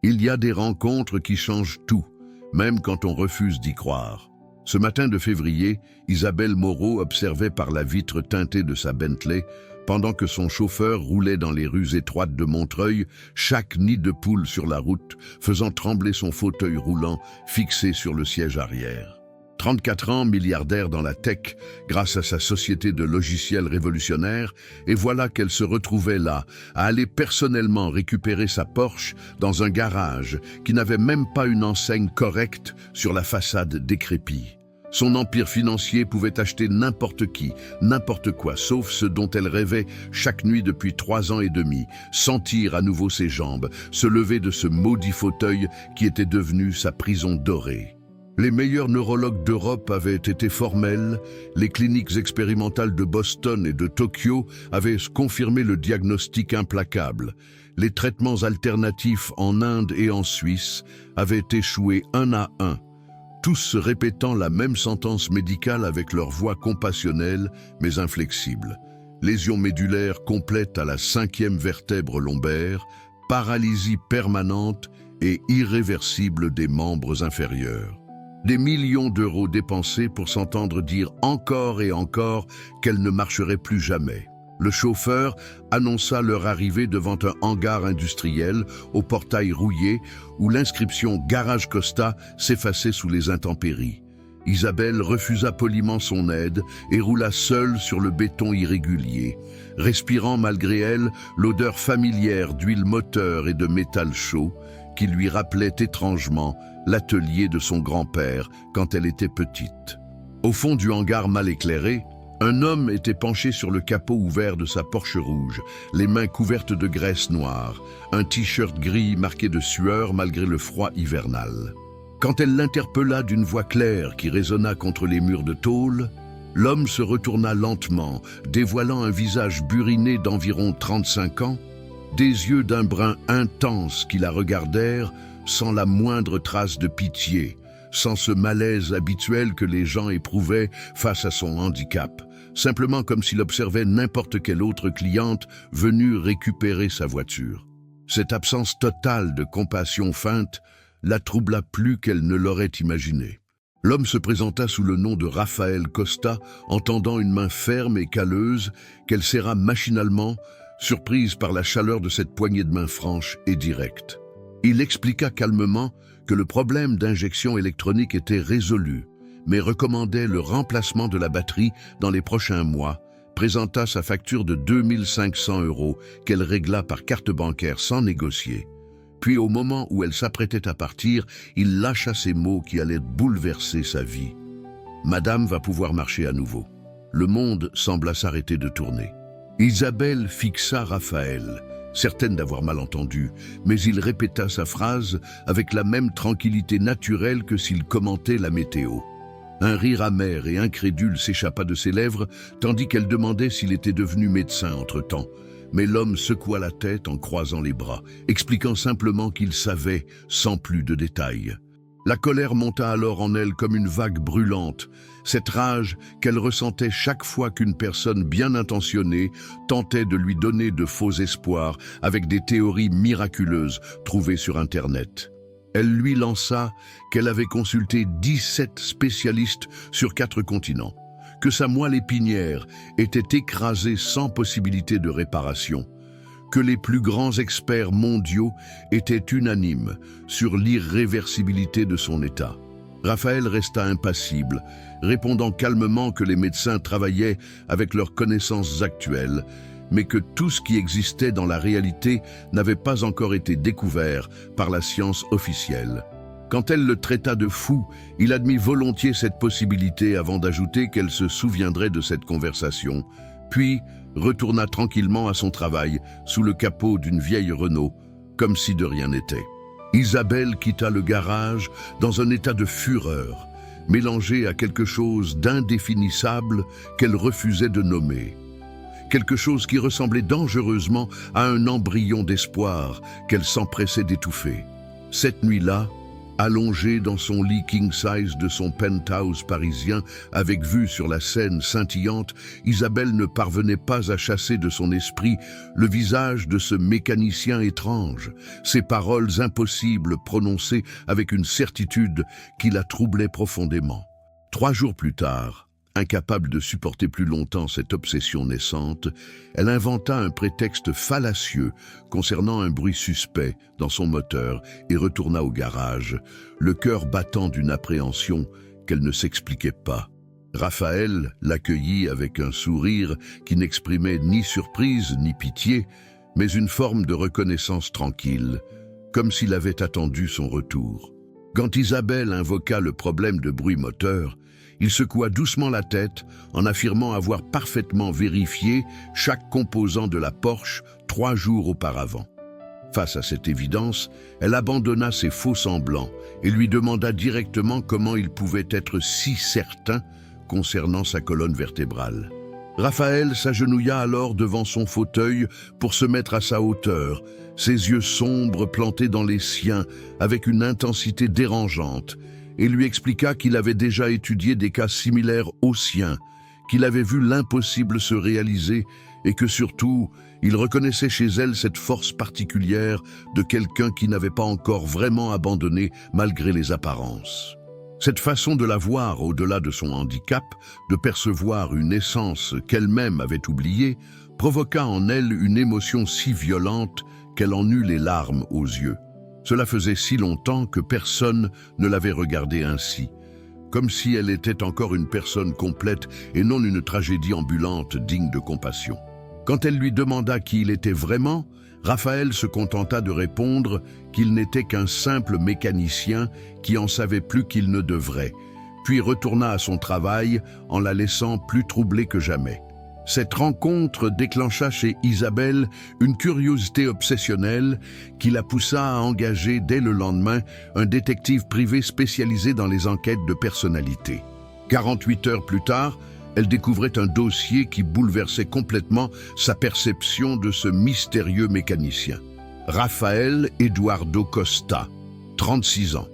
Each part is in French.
Il y a des rencontres qui changent tout, même quand on refuse d'y croire. Ce matin de février, Isabelle Moreau observait par la vitre teintée de sa Bentley, pendant que son chauffeur roulait dans les rues étroites de Montreuil, chaque nid de poule sur la route, faisant trembler son fauteuil roulant fixé sur le siège arrière. 34 ans, milliardaire dans la tech, grâce à sa société de logiciels révolutionnaire, et voilà qu'elle se retrouvait là, à aller personnellement récupérer sa Porsche dans un garage qui n'avait même pas une enseigne correcte sur la façade décrépie. Son empire financier pouvait acheter n'importe qui, n'importe quoi, sauf ce dont elle rêvait chaque nuit depuis 3 ans et demi, sentir à nouveau ses jambes, se lever de ce maudit fauteuil qui était devenu sa prison dorée. Les meilleurs neurologues d'Europe avaient été formels, les cliniques expérimentales de Boston et de Tokyo avaient confirmé le diagnostic implacable. Les traitements alternatifs en Inde et en Suisse avaient échoué un à un, tous se répétant la même sentence médicale avec leur voix compassionnelle mais inflexible. Lésion médulaire complète à la 5e vertèbre lombaire, paralysie permanente et irréversible des membres inférieurs. Des millions d'euros dépensés pour s'entendre dire encore et encore qu'elle ne marcherait plus jamais. Le chauffeur annonça leur arrivée devant un hangar industriel au portail rouillé où l'inscription « Garage Costa » s'effaçait sous les intempéries. Isabelle refusa poliment son aide et roula seule sur le béton irrégulier, respirant malgré elle l'odeur familière d'huile moteur et de métal chaud qui lui rappelait étrangement l'atelier de son grand-père quand elle était petite. Au fond du hangar mal éclairé, un homme était penché sur le capot ouvert de sa Porsche rouge, les mains couvertes de graisse noire, un t-shirt gris marqué de sueur malgré le froid hivernal. Quand elle l'interpella d'une voix claire qui résonna contre les murs de tôle, l'homme se retourna lentement, dévoilant un visage buriné d'environ 35 ans, des yeux d'un brun intense qui la regardèrent sans la moindre trace de pitié, sans ce malaise habituel que les gens éprouvaient face à son handicap, simplement comme s'il observait n'importe quelle autre cliente venue récupérer sa voiture. Cette absence totale de compassion feinte la troubla plus qu'elle ne l'aurait imaginé. L'homme se présenta sous le nom de Raphaël Costa, entendant une main ferme et calleuse qu'elle serra machinalement, surprise par la chaleur de cette poignée de main franche et directe. Il expliqua calmement que le problème d'injection électronique était résolu, mais recommandait le remplacement de la batterie dans les prochains mois, présenta sa facture de 2500 € qu'elle régla par carte bancaire sans négocier. Puis au moment où elle s'apprêtait à partir, il lâcha ces mots qui allaient bouleverser sa vie. « Madame va pouvoir marcher à nouveau. » Le monde sembla s'arrêter de tourner. Isabelle fixa Raphaël, certaine d'avoir mal entendu, mais il répéta sa phrase avec la même tranquillité naturelle que s'il commentait la météo. Un rire amer et incrédule s'échappa de ses lèvres, tandis qu'elle demandait s'il était devenu médecin entre-temps. Mais l'homme secoua la tête en croisant les bras, expliquant simplement qu'il savait, sans plus de détails. La colère monta alors en elle comme une vague brûlante, cette rage qu'elle ressentait chaque fois qu'une personne bien intentionnée tentait de lui donner de faux espoirs avec des théories miraculeuses trouvées sur Internet. Elle lui lança qu'elle avait consulté 17 spécialistes sur 4 continents, que sa moelle épinière était écrasée sans possibilité de réparation, que les plus grands experts mondiaux étaient unanimes sur l'irréversibilité de son état. Raphaël resta impassible, répondant calmement que les médecins travaillaient avec leurs connaissances actuelles, mais que tout ce qui existait dans la réalité n'avait pas encore été découvert par la science officielle. Quand elle le traita de fou, il admit volontiers cette possibilité avant d'ajouter qu'elle se souviendrait de cette conversation, puis retourna tranquillement à son travail sous le capot d'une vieille Renault, comme si de rien n'était. Isabelle quitta le garage dans un état de fureur, mélangé à quelque chose d'indéfinissable qu'elle refusait de nommer. Quelque chose qui ressemblait dangereusement à un embryon d'espoir qu'elle s'empressait d'étouffer. Cette nuit-là, Allongée dans son lit king-size de son penthouse parisien, avec vue sur la Seine scintillante, Isabelle ne parvenait pas à chasser de son esprit le visage de ce mécanicien étrange, ces paroles impossibles prononcées avec une certitude qui la troublait profondément. 3 jours plus tard, incapable de supporter plus longtemps cette obsession naissante, elle inventa un prétexte fallacieux concernant un bruit suspect dans son moteur et retourna au garage, le cœur battant d'une appréhension qu'elle ne s'expliquait pas. Raphaël l'accueillit avec un sourire qui n'exprimait ni surprise ni pitié, mais une forme de reconnaissance tranquille, comme s'il avait attendu son retour. Quand Isabelle invoqua le problème de bruit moteur, il secoua doucement la tête en affirmant avoir parfaitement vérifié chaque composant de la Porsche 3 jours auparavant. Face à cette évidence, elle abandonna ses faux semblants et lui demanda directement comment il pouvait être si certain concernant sa colonne vertébrale. Raphaël s'agenouilla alors devant son fauteuil pour se mettre à sa hauteur, ses yeux sombres plantés dans les siens avec une intensité dérangeante, et lui expliqua qu'il avait déjà étudié des cas similaires aux siens, qu'il avait vu l'impossible se réaliser et que surtout, il reconnaissait chez elle cette force particulière de quelqu'un qui n'avait pas encore vraiment abandonné malgré les apparences. Cette façon de la voir au-delà de son handicap, de percevoir une essence qu'elle-même avait oubliée, provoqua en elle une émotion si violente qu'elle en eut les larmes aux yeux. Cela faisait si longtemps que personne ne l'avait regardée ainsi, comme si elle était encore une personne complète et non une tragédie ambulante digne de compassion. Quand elle lui demanda qui il était vraiment, Raphaël se contenta de répondre qu'il n'était qu'un simple mécanicien qui en savait plus qu'il ne devrait, puis retourna à son travail en la laissant plus troublée que jamais. Cette rencontre déclencha chez Isabelle une curiosité obsessionnelle qui la poussa à engager dès le lendemain un détective privé spécialisé dans les enquêtes de personnalité. 48 heures plus tard, elle découvrait un dossier qui bouleversait complètement sa perception de ce mystérieux mécanicien. Raphaël Eduardo Costa, 36 ans,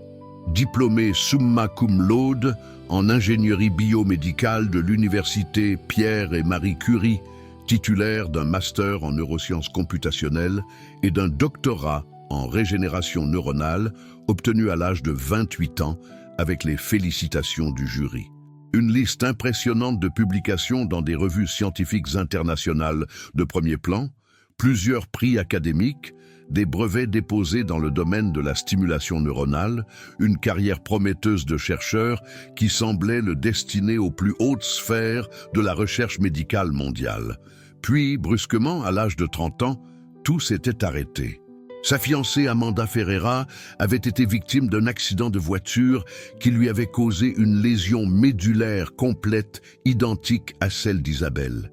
diplômé summa cum laude en ingénierie biomédicale de l'université Pierre et Marie Curie, titulaire d'un master en neurosciences computationnelles et d'un doctorat en régénération neuronale obtenu à l'âge de 28 ans avec les félicitations du jury. Une liste impressionnante de publications dans des revues scientifiques internationales de premier plan, plusieurs prix académiques, des brevets déposés dans le domaine de la stimulation neuronale, une carrière prometteuse de chercheur qui semblait le destiner aux plus hautes sphères de la recherche médicale mondiale. Puis, brusquement, à l'âge de 30 ans, tout s'était arrêté. Sa fiancée Amanda Ferreira avait été victime d'un accident de voiture qui lui avait causé une lésion médulaire complète identique à celle d'Isabelle.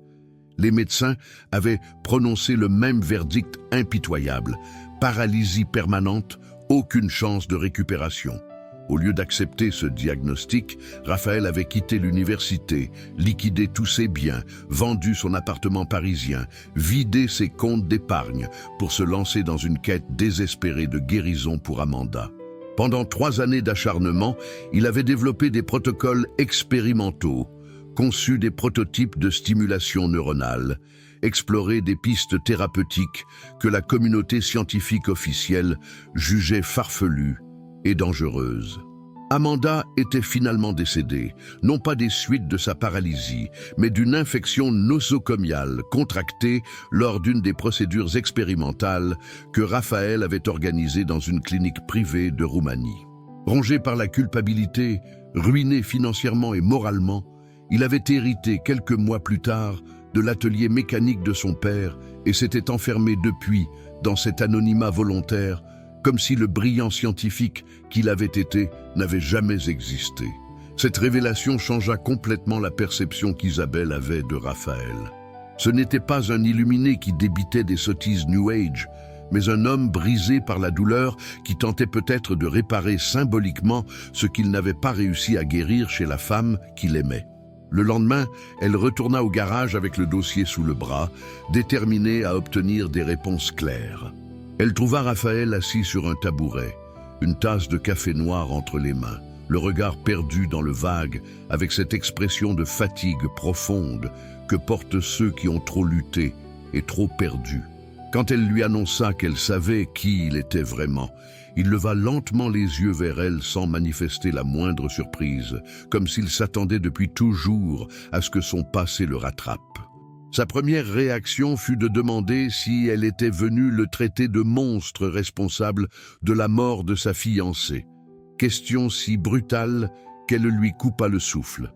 Les médecins avaient prononcé le même verdict impitoyable, paralysie permanente, aucune chance de récupération. Au lieu d'accepter ce diagnostic, Raphaël avait quitté l'université, liquidé tous ses biens, vendu son appartement parisien, vidé ses comptes d'épargne pour se lancer dans une quête désespérée de guérison pour Amanda. Pendant 3 années d'acharnement, il avait développé des protocoles expérimentaux, conçu des prototypes de stimulation neuronale, exploré des pistes thérapeutiques que la communauté scientifique officielle jugeait farfelues et dangereuses. Amanda était finalement décédée, non pas des suites de sa paralysie, mais d'une infection nosocomiale contractée lors d'une des procédures expérimentales que Raphaël avait organisées dans une clinique privée de Roumanie. Rongé par la culpabilité, ruiné financièrement et moralement, il avait hérité quelques mois plus tard de l'atelier mécanique de son père et s'était enfermé depuis dans cet anonymat volontaire, comme si le brillant scientifique qu'il avait été n'avait jamais existé. Cette révélation changea complètement la perception qu'Isabelle avait de Raphaël. Ce n'était pas un illuminé qui débitait des sottises New Age, mais un homme brisé par la douleur qui tentait peut-être de réparer symboliquement ce qu'il n'avait pas réussi à guérir chez la femme qu'il aimait. Le lendemain, elle retourna au garage avec le dossier sous le bras, déterminée à obtenir des réponses claires. Elle trouva Raphaël assis sur un tabouret, une tasse de café noir entre les mains, le regard perdu dans le vague, avec cette expression de fatigue profonde que portent ceux qui ont trop lutté et trop perdu. Quand elle lui annonça qu'elle savait qui il était vraiment, il leva lentement les yeux vers elle sans manifester la moindre surprise, comme s'il s'attendait depuis toujours à ce que son passé le rattrape. Sa première réaction fut de demander si elle était venue le traiter de monstre responsable de la mort de sa fiancée. Question si brutale qu'elle lui coupa le souffle.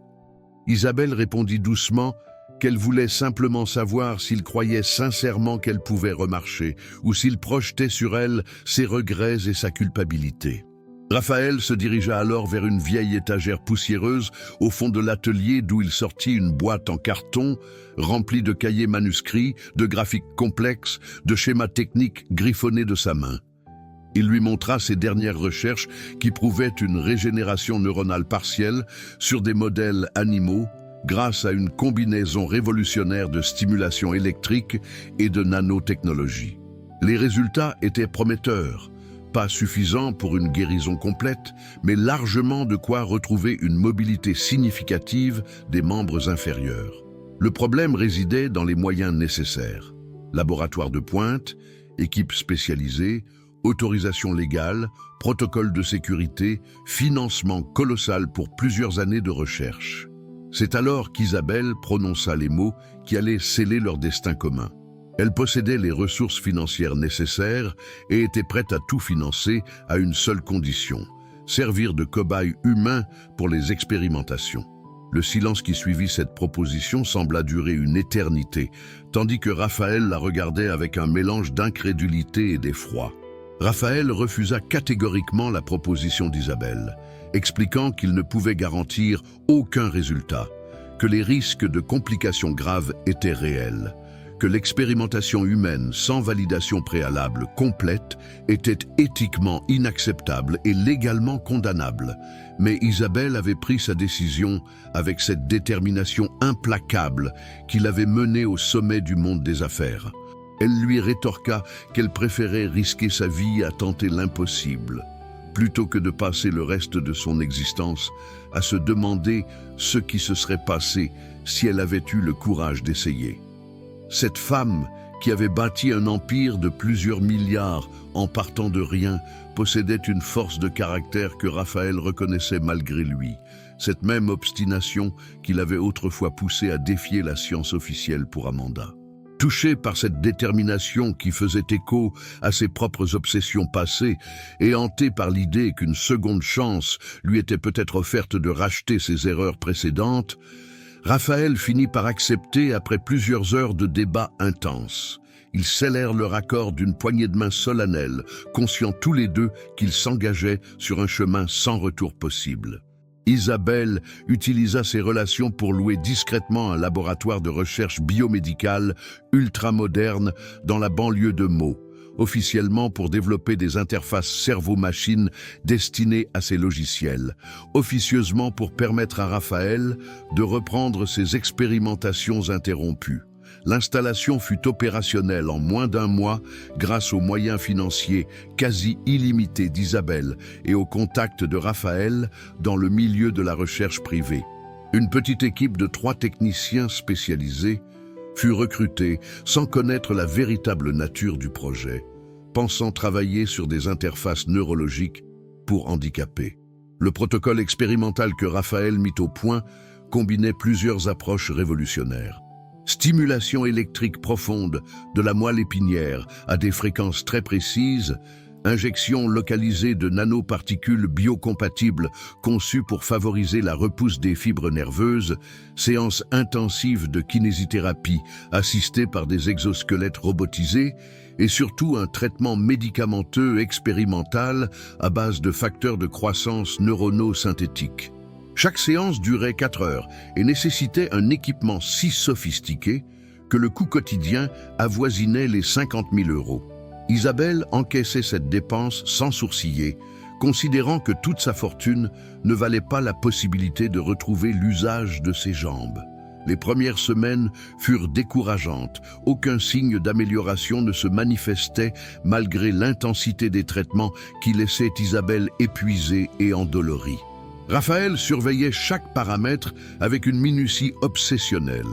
Isabelle répondit doucement qu'elle voulait simplement savoir s'il croyait sincèrement qu'elle pouvait remarcher ou s'il projetait sur elle ses regrets et sa culpabilité. Raphaël se dirigea alors vers une vieille étagère poussiéreuse au fond de l'atelier d'où il sortit une boîte en carton remplie de cahiers manuscrits, de graphiques complexes, de schémas techniques griffonnés de sa main. Il lui montra ses dernières recherches qui prouvaient une régénération neuronale partielle sur des modèles animaux grâce à une combinaison révolutionnaire de stimulation électrique et de nanotechnologie. Les résultats étaient prometteurs. Pas suffisant pour une guérison complète, mais largement de quoi retrouver une mobilité significative des membres inférieurs. Le problème résidait dans les moyens nécessaires. Laboratoire de pointe, équipe spécialisée, autorisation légale, protocole de sécurité, financement colossal pour plusieurs années de recherche. C'est alors qu'Isabelle prononça les mots qui allaient sceller leur destin commun. Elle possédait les ressources financières nécessaires et était prête à tout financer à une seule condition, servir de cobaye humain pour les expérimentations. Le silence qui suivit cette proposition sembla durer une éternité, tandis que Raphaël la regardait avec un mélange d'incrédulité et d'effroi. Raphaël refusa catégoriquement la proposition d'Isabelle, expliquant qu'il ne pouvait garantir aucun résultat, que les risques de complications graves étaient réels, que l'expérimentation humaine sans validation préalable complète était éthiquement inacceptable et légalement condamnable. Mais Isabelle avait pris sa décision avec cette détermination implacable qui l'avait menée au sommet du monde des affaires. Elle lui rétorqua qu'elle préférait risquer sa vie à tenter l'impossible, plutôt que de passer le reste de son existence à se demander ce qui se serait passé si elle avait eu le courage d'essayer. Cette femme, qui avait bâti un empire de plusieurs milliards en partant de rien, possédait une force de caractère que Raphaël reconnaissait malgré lui, cette même obstination qui l'avait autrefois poussé à défier la science officielle pour Amanda. Touché par cette détermination qui faisait écho à ses propres obsessions passées et hanté par l'idée qu'une seconde chance lui était peut-être offerte de racheter ses erreurs précédentes, Raphaël finit par accepter après plusieurs heures de débats intenses. Ils scellèrent leur accord d'une poignée de main solennelle, conscients tous les deux qu'ils s'engageaient sur un chemin sans retour possible. Isabelle utilisa ses relations pour louer discrètement un laboratoire de recherche biomédicale ultramoderne dans la banlieue de Meaux, officiellement pour développer des interfaces cerveau-machine destinées à ces logiciels, officieusement pour permettre à Raphaël de reprendre ses expérimentations interrompues. L'installation fut opérationnelle en moins d'un mois grâce aux moyens financiers quasi illimités d'Isabelle et au contact de Raphaël dans le milieu de la recherche privée. Une petite équipe de 3 techniciens spécialisés fut recrutée sans connaître la véritable nature du projet, pensant travailler sur des interfaces neurologiques pour handicapés. Le protocole expérimental que Raphaël mit au point combinait plusieurs approches révolutionnaires. Stimulation électrique profonde de la moelle épinière à des fréquences très précises, injection localisée de nanoparticules biocompatibles conçues pour favoriser la repousse des fibres nerveuses, séances intensives de kinésithérapie assistées par des exosquelettes robotisés et surtout un traitement médicamenteux expérimental à base de facteurs de croissance neuronaux synthétiques. Chaque séance durait 4 heures et nécessitait un équipement si sophistiqué que le coût quotidien avoisinait les 50 000 €. Isabelle encaissait cette dépense sans sourciller, considérant que toute sa fortune ne valait pas la possibilité de retrouver l'usage de ses jambes. Les premières semaines furent décourageantes. Aucun signe d'amélioration ne se manifestait malgré l'intensité des traitements qui laissaient Isabelle épuisée et endolorie. Raphaël surveillait chaque paramètre avec une minutie obsessionnelle,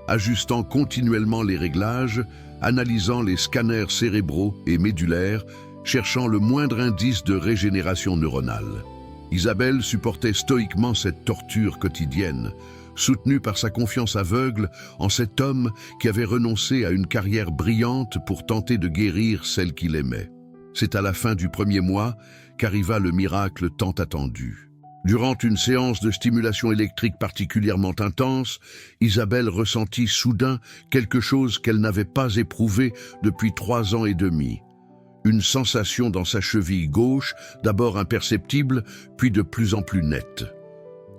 ajustant continuellement les réglages, analysant les scanners cérébraux et médulaires, cherchant le moindre indice de régénération neuronale. Isabelle supportait stoïquement cette torture quotidienne, soutenue par sa confiance aveugle en cet homme qui avait renoncé à une carrière brillante pour tenter de guérir celle qu'il aimait. C'est à la fin du premier mois qu'arriva le miracle tant attendu. Durant une séance de stimulation électrique particulièrement intense, Isabelle ressentit soudain quelque chose qu'elle n'avait pas éprouvé depuis 3 ans et demi. Une sensation dans sa cheville gauche, d'abord imperceptible, puis de plus en plus nette.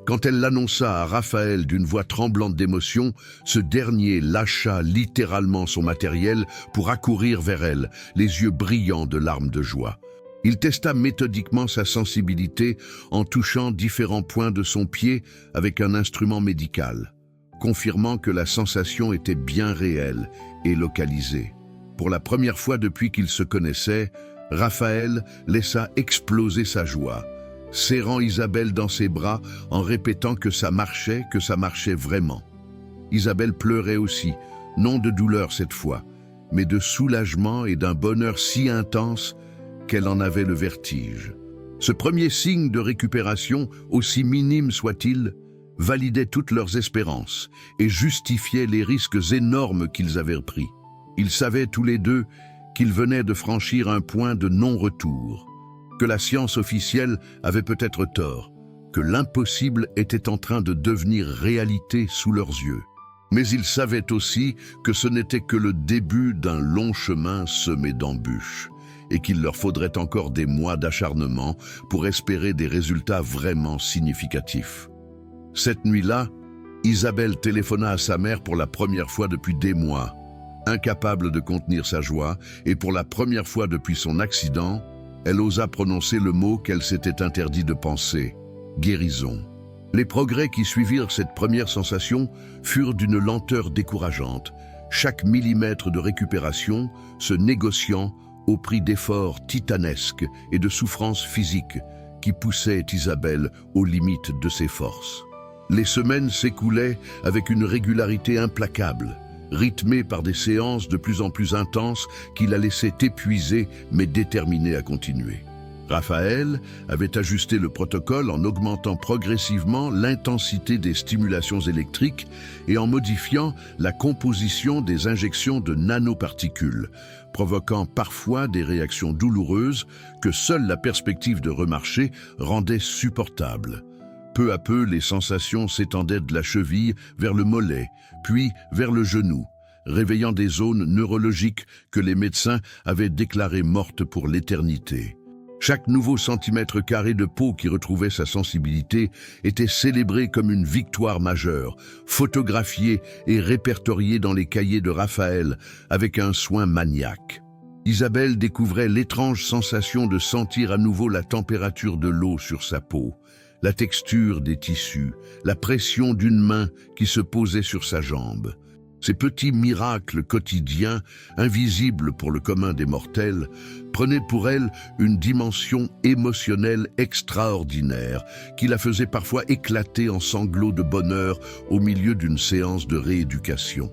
Quand elle l'annonça à Raphaël d'une voix tremblante d'émotion, ce dernier lâcha littéralement son matériel pour accourir vers elle, les yeux brillants de larmes de joie. Il testa méthodiquement sa sensibilité en touchant différents points de son pied avec un instrument médical, confirmant que la sensation était bien réelle et localisée. Pour la première fois depuis qu'ils se connaissaient, Raphaël laissa exploser sa joie, serrant Isabelle dans ses bras en répétant que ça marchait vraiment. Isabelle pleurait aussi, non de douleur cette fois, mais de soulagement et d'un bonheur si intense qu'elle en avait le vertige. Ce premier signe de récupération, aussi minime soit-il, validait toutes leurs espérances et justifiait les risques énormes qu'ils avaient pris. Ils savaient tous les deux qu'ils venaient de franchir un point de non-retour, que la science officielle avait peut-être tort, que l'impossible était en train de devenir réalité sous leurs yeux. Mais ils savaient aussi que ce n'était que le début d'un long chemin semé d'embûches, et qu'il leur faudrait encore des mois d'acharnement pour espérer des résultats vraiment significatifs. Cette nuit-là, Isabelle téléphona à sa mère pour la première fois depuis des mois. Incapable de contenir sa joie, et pour la première fois depuis son accident, elle osa prononcer le mot qu'elle s'était interdit de penser, guérison. Les progrès qui suivirent cette première sensation furent d'une lenteur décourageante, chaque millimètre de récupération se négociant au prix d'efforts titanesques et de souffrances physiques qui poussaient Isabelle aux limites de ses forces. Les semaines s'écoulaient avec une régularité implacable, rythmée par des séances de plus en plus intenses qui la laissaient épuisée mais déterminée à continuer. Raphaël avait ajusté le protocole en augmentant progressivement l'intensité des stimulations électriques et en modifiant la composition des injections de nanoparticules, provoquant parfois des réactions douloureuses que seule la perspective de remarcher rendait supportables. Peu à peu, les sensations s'étendaient de la cheville vers le mollet, puis vers le genou, réveillant des zones neurologiques que les médecins avaient déclarées mortes pour l'éternité. Chaque nouveau centimètre carré de peau qui retrouvait sa sensibilité était célébré comme une victoire majeure, photographié et répertorié dans les cahiers de Raphaël avec un soin maniaque. Isabelle découvrait l'étrange sensation de sentir à nouveau la température de l'eau sur sa peau, la texture des tissus, la pression d'une main qui se posait sur sa jambe. Ces petits miracles quotidiens, invisibles pour le commun des mortels, prenaient pour elle une dimension émotionnelle extraordinaire qui la faisait parfois éclater en sanglots de bonheur au milieu d'une séance de rééducation.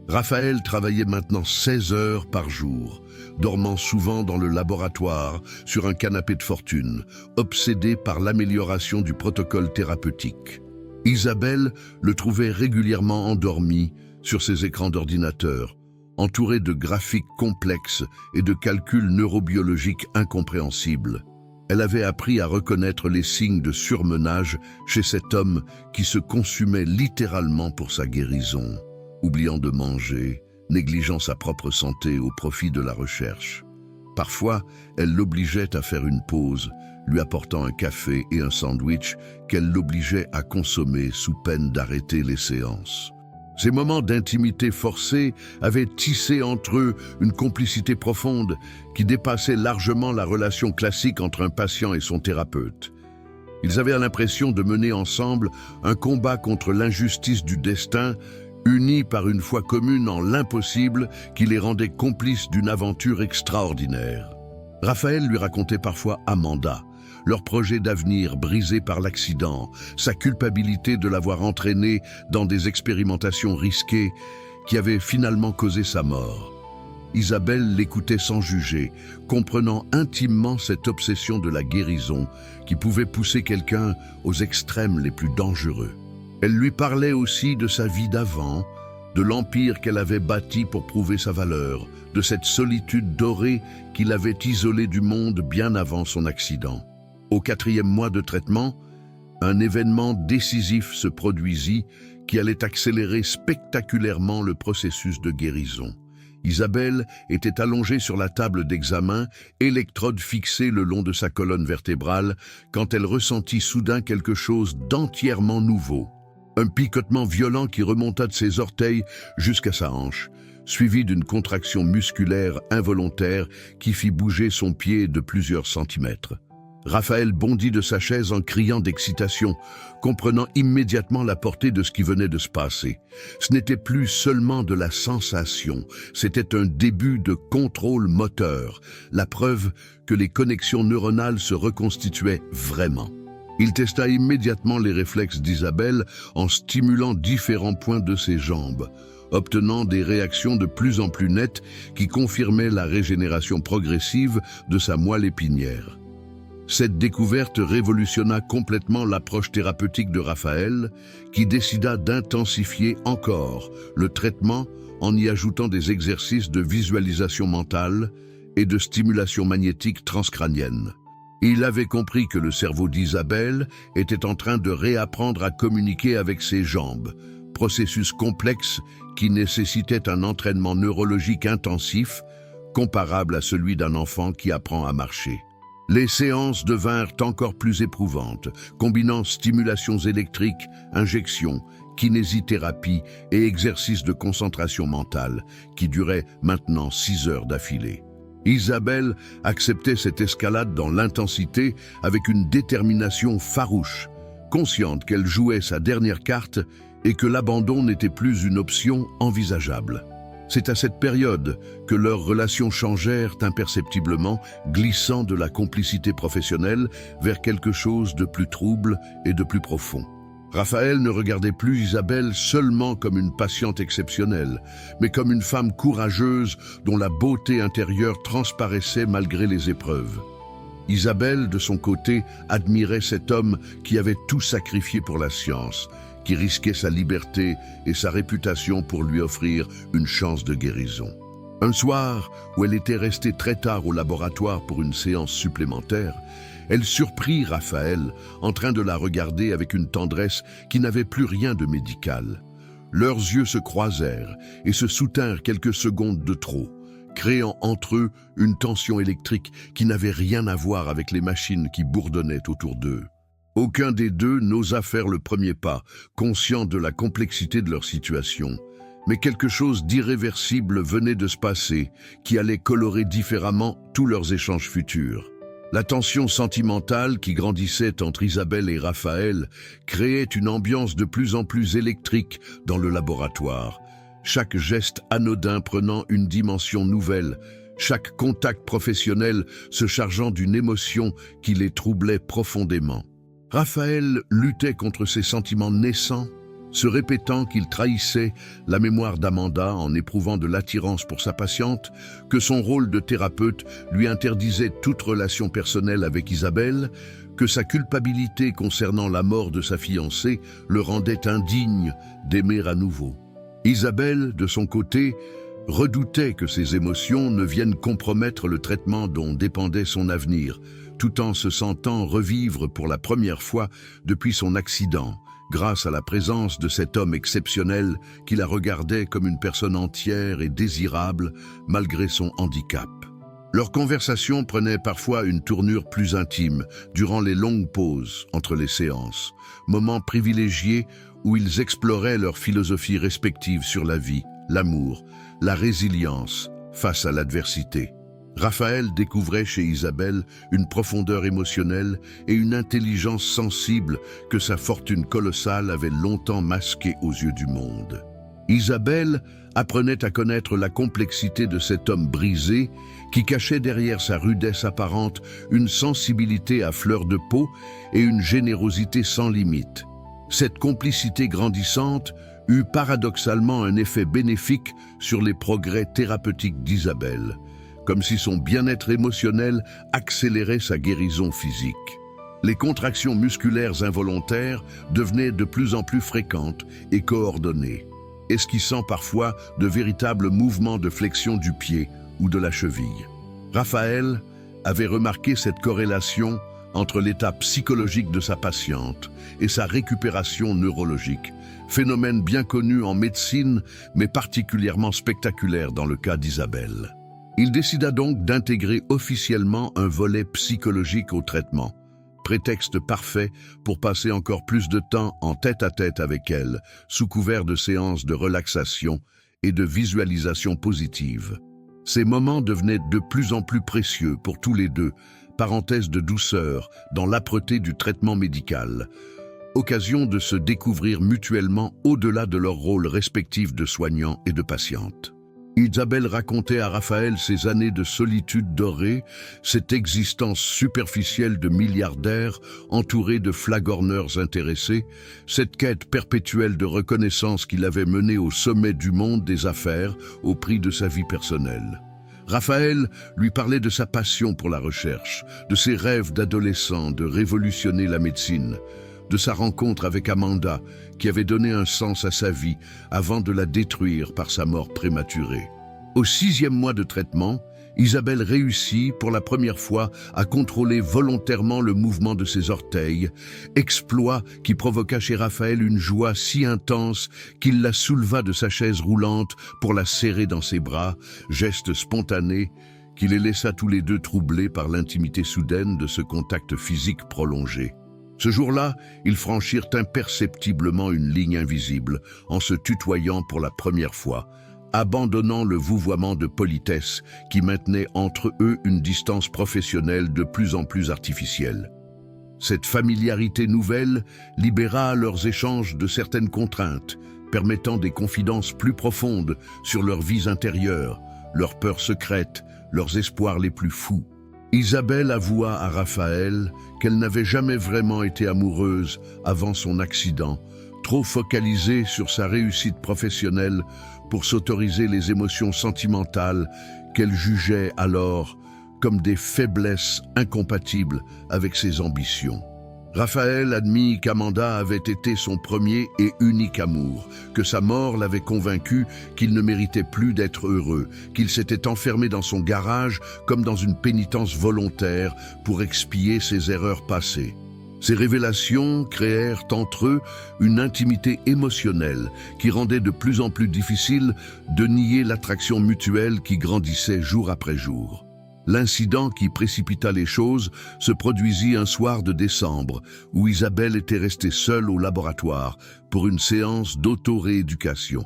Raphaël travaillait maintenant 16 heures par jour, dormant souvent dans le laboratoire sur un canapé de fortune, obsédé par l'amélioration du protocole thérapeutique. Isabelle le trouvait régulièrement endormi sur ses écrans d'ordinateur, entouré de graphiques complexes et de calculs neurobiologiques incompréhensibles. Elle avait appris à reconnaître les signes de surmenage chez cet homme qui se consumait littéralement pour sa guérison, oubliant de manger, négligeant sa propre santé au profit de la recherche. Parfois, elle l'obligeait à faire une pause, lui apportant un café et un sandwich qu'elle l'obligeait à consommer sous peine d'arrêter les séances. Ces moments d'intimité forcée avaient tissé entre eux une complicité profonde qui dépassait largement la relation classique entre un patient et son thérapeute. Ils avaient l'impression de mener ensemble un combat contre l'injustice du destin, unis par une foi commune en l'impossible qui les rendait complices d'une aventure extraordinaire. Raphaël lui racontait parfois Amanda, leur projet d'avenir brisé par l'accident, sa culpabilité de l'avoir entraînée dans des expérimentations risquées qui avaient finalement causé sa mort. Isabelle l'écoutait sans juger, comprenant intimement cette obsession de la guérison qui pouvait pousser quelqu'un aux extrêmes les plus dangereux. Elle lui parlait aussi de sa vie d'avant, de l'empire qu'elle avait bâti pour prouver sa valeur, de cette solitude dorée qui l'avait isolée du monde bien avant son accident. Au 4e mois de traitement, un événement décisif se produisit qui allait accélérer spectaculairement le processus de guérison. Isabelle était allongée sur la table d'examen, électrode fixée le long de sa colonne vertébrale, quand elle ressentit soudain quelque chose d'entièrement nouveau. Un picotement violent qui remonta de ses orteils jusqu'à sa hanche, suivi d'une contraction musculaire involontaire qui fit bouger son pied de plusieurs centimètres. Raphaël bondit de sa chaise en criant d'excitation, comprenant immédiatement la portée de ce qui venait de se passer. Ce n'était plus seulement de la sensation, c'était un début de contrôle moteur, la preuve que les connexions neuronales se reconstituaient vraiment. Il testa immédiatement les réflexes d'Isabelle en stimulant différents points de ses jambes, obtenant des réactions de plus en plus nettes qui confirmaient la régénération progressive de sa moelle épinière. Cette découverte révolutionna complètement l'approche thérapeutique de Raphaël, qui décida d'intensifier encore le traitement en y ajoutant des exercices de visualisation mentale et de stimulation magnétique transcrânienne. Il avait compris que le cerveau d'Isabelle était en train de réapprendre à communiquer avec ses jambes, processus complexe qui nécessitait un entraînement neurologique intensif, comparable à celui d'un enfant qui apprend à marcher. Les séances devinrent encore plus éprouvantes, combinant stimulations électriques, injections, kinésithérapie et exercices de concentration mentale, qui duraient maintenant 6 heures d'affilée. Isabelle acceptait cette escalade dans l'intensité avec une détermination farouche, consciente qu'elle jouait sa dernière carte et que l'abandon n'était plus une option envisageable. C'est à cette période que leurs relations changèrent imperceptiblement, glissant de la complicité professionnelle vers quelque chose de plus trouble et de plus profond. Raphaël ne regardait plus Isabelle seulement comme une patiente exceptionnelle, mais comme une femme courageuse dont la beauté intérieure transparaissait malgré les épreuves. Isabelle, de son côté, admirait cet homme qui avait tout sacrifié pour la science, qui risquait sa liberté et sa réputation pour lui offrir une chance de guérison. Un soir, où elle était restée très tard au laboratoire pour une séance supplémentaire, elle surprit Raphaël en train de la regarder avec une tendresse qui n'avait plus rien de médical. Leurs yeux se croisèrent et se soutinrent quelques secondes de trop, créant entre eux une tension électrique qui n'avait rien à voir avec les machines qui bourdonnaient autour d'eux. Aucun des deux n'osa faire le premier pas, conscient de la complexité de leur situation. Mais quelque chose d'irréversible venait de se passer, qui allait colorer différemment tous leurs échanges futurs. La tension sentimentale qui grandissait entre Isabelle et Raphaël créait une ambiance de plus en plus électrique dans le laboratoire. Chaque geste anodin prenant une dimension nouvelle, chaque contact professionnel se chargeant d'une émotion qui les troublait profondément. Raphaël luttait contre ses sentiments naissants, se répétant qu'il trahissait la mémoire d'Amanda en éprouvant de l'attirance pour sa patiente, que son rôle de thérapeute lui interdisait toute relation personnelle avec Isabelle, que sa culpabilité concernant la mort de sa fiancée le rendait indigne d'aimer à nouveau. Isabelle, de son côté, redoutait que ses émotions ne viennent compromettre le traitement dont dépendait son avenir, tout en se sentant revivre pour la première fois depuis son accident, grâce à la présence de cet homme exceptionnel qui la regardait comme une personne entière et désirable malgré son handicap. Leur conversation prenait parfois une tournure plus intime durant les longues pauses entre les séances, moments privilégiés où ils exploraient leur philosophie respective sur la vie, l'amour, la résilience face à l'adversité. Raphaël découvrait chez Isabelle une profondeur émotionnelle et une intelligence sensible que sa fortune colossale avait longtemps masquée aux yeux du monde. Isabelle apprenait à connaître la complexité de cet homme brisé qui cachait derrière sa rudesse apparente une sensibilité à fleur de peau et une générosité sans limite. Cette complicité grandissante eut paradoxalement un effet bénéfique sur les progrès thérapeutiques d'Isabelle, comme si son bien-être émotionnel accélérait sa guérison physique. Les contractions musculaires involontaires devenaient de plus en plus fréquentes et coordonnées, esquissant parfois de véritables mouvements de flexion du pied ou de la cheville. Raphaël avait remarqué cette corrélation entre l'état psychologique de sa patiente et sa récupération neurologique, phénomène bien connu en médecine mais particulièrement spectaculaire dans le cas d'Isabelle. Il décida donc d'intégrer officiellement un volet psychologique au traitement, prétexte parfait pour passer encore plus de temps en tête-à-tête avec elle, sous couvert de séances de relaxation et de visualisation positive. Ces moments devenaient de plus en plus précieux pour tous les deux, parenthèse de douceur dans l'âpreté du traitement médical, occasion de se découvrir mutuellement au-delà de leurs rôles respectifs de soignants et de patientes. Isabelle racontait à Raphaël ses années de solitude dorée, cette existence superficielle de milliardaire entourée de flagorneurs intéressés, cette quête perpétuelle de reconnaissance qui l'avait menée au sommet du monde des affaires au prix de sa vie personnelle. Raphaël lui parlait de sa passion pour la recherche, de ses rêves d'adolescent de révolutionner la médecine, de sa rencontre avec Amanda, qui avait donné un sens à sa vie avant de la détruire par sa mort prématurée. Au 6e mois de traitement, Isabelle réussit pour la première fois à contrôler volontairement le mouvement de ses orteils, exploit qui provoqua chez Raphaël une joie si intense qu'il la souleva de sa chaise roulante pour la serrer dans ses bras, geste spontané qui les laissa tous les deux troublés par l'intimité soudaine de ce contact physique prolongé. Ce jour-là, ils franchirent imperceptiblement une ligne invisible, en se tutoyant pour la première fois, abandonnant le vouvoiement de politesse qui maintenait entre eux une distance professionnelle de plus en plus artificielle. Cette familiarité nouvelle libéra leurs échanges de certaines contraintes, permettant des confidences plus profondes sur leurs vies intérieures, leurs peurs secrètes, leurs espoirs les plus fous. Isabelle avoua à Raphaël qu'elle n'avait jamais vraiment été amoureuse avant son accident, trop focalisée sur sa réussite professionnelle pour s'autoriser les émotions sentimentales qu'elle jugeait alors comme des faiblesses incompatibles avec ses ambitions. Raphaël admit qu'Amanda avait été son premier et unique amour, que sa mort l'avait convaincu qu'il ne méritait plus d'être heureux, qu'il s'était enfermé dans son garage comme dans une pénitence volontaire pour expier ses erreurs passées. Ces révélations créèrent entre eux une intimité émotionnelle qui rendait de plus en plus difficile de nier l'attraction mutuelle qui grandissait jour après jour. L'incident qui précipita les choses se produisit un soir de décembre où Isabelle était restée seule au laboratoire pour une séance d'auto-rééducation.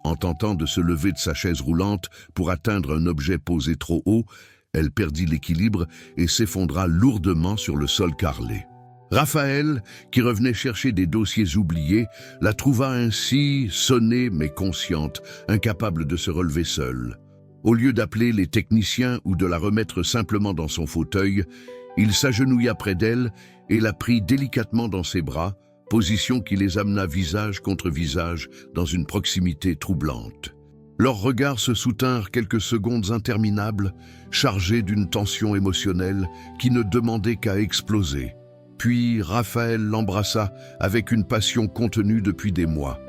En tentant de se lever de sa chaise roulante pour atteindre un objet posé trop haut, elle perdit l'équilibre et s'effondra lourdement sur le sol carrelé. Raphaël, qui revenait chercher des dossiers oubliés, la trouva ainsi sonnée mais consciente, incapable de se relever seule. Au lieu d'appeler les techniciens ou de la remettre simplement dans son fauteuil, il s'agenouilla près d'elle et la prit délicatement dans ses bras, position qui les amena visage contre visage dans une proximité troublante. Leurs regards se soutinrent quelques secondes interminables, chargés d'une tension émotionnelle qui ne demandait qu'à exploser. Puis Raphaël l'embrassa avec une passion contenue depuis des mois.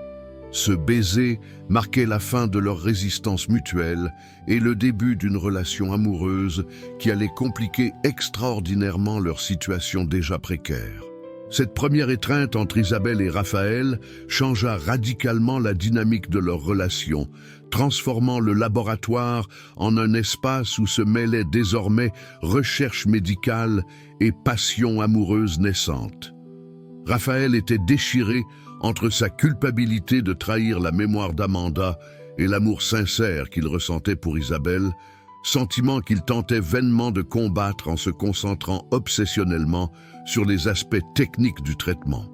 Ce baiser marquait la fin de leur résistance mutuelle et le début d'une relation amoureuse qui allait compliquer extraordinairement leur situation déjà précaire. Cette première étreinte entre Isabelle et Raphaël changea radicalement la dynamique de leur relation, transformant le laboratoire en un espace où se mêlaient désormais recherche médicale et passion amoureuse naissante. Raphaël était déchiré entre sa culpabilité de trahir la mémoire d'Amanda et l'amour sincère qu'il ressentait pour Isabelle, sentiment qu'il tentait vainement de combattre en se concentrant obsessionnellement sur les aspects techniques du traitement.